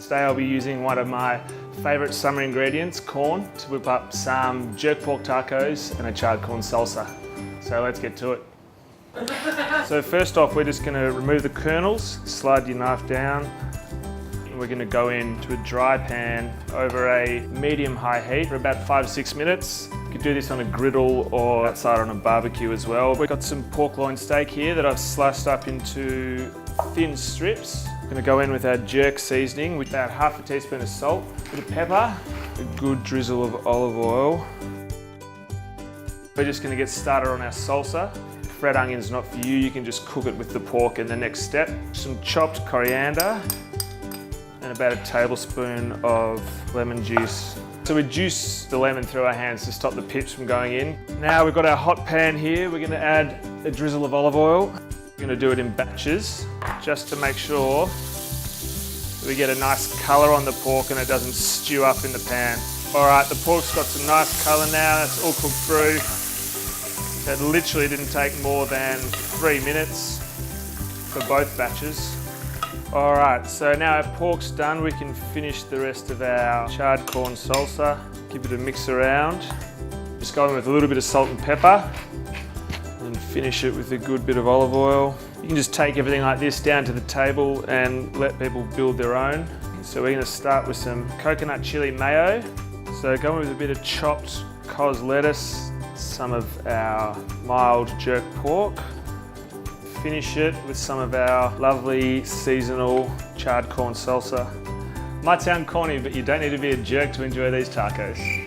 Today I'll be using one of my favourite summer ingredients, corn, to whip up some jerk pork tacos and a charred corn salsa. So let's get to it. So first off, we're just going to remove the kernels, slide your knife down. We're going to go into a dry pan over a medium-high heat for about 5 to 6 minutes. You could do this on a griddle or outside on a barbecue as well. We've got some pork loin steak here that I've sliced up into thin strips. We're going to go in with our jerk seasoning with about half a teaspoon of salt, a bit of pepper, a good drizzle of olive oil. We're just going to get started on our salsa. If red onion's not for you, you can just cook it with the pork in the next step. Some chopped coriander and about a tablespoon of lemon juice. So we juice the lemon through our hands to stop the pips from going in. Now we've got our hot pan here. We're going to add a drizzle of olive oil. We're going to do it in batches just to make sure that we get a nice colour on the pork and it doesn't stew up in the pan. Alright, the pork's got some nice colour now. It's all cooked through. It literally didn't take more than 3 minutes for both batches. Alright, so now our pork's done, we can finish the rest of our charred corn salsa. Give it a mix around. Just go in with a little bit of salt and pepper and finish it with a good bit of olive oil. You can just take everything like this down to the table and let people build their own. So we're going to start with some coconut chili mayo. So go in with a bit of chopped COS lettuce, some of our mild jerk pork. Finish it with some of our lovely seasonal charred corn salsa. Might sound corny, but you don't need to be a jerk to enjoy these tacos.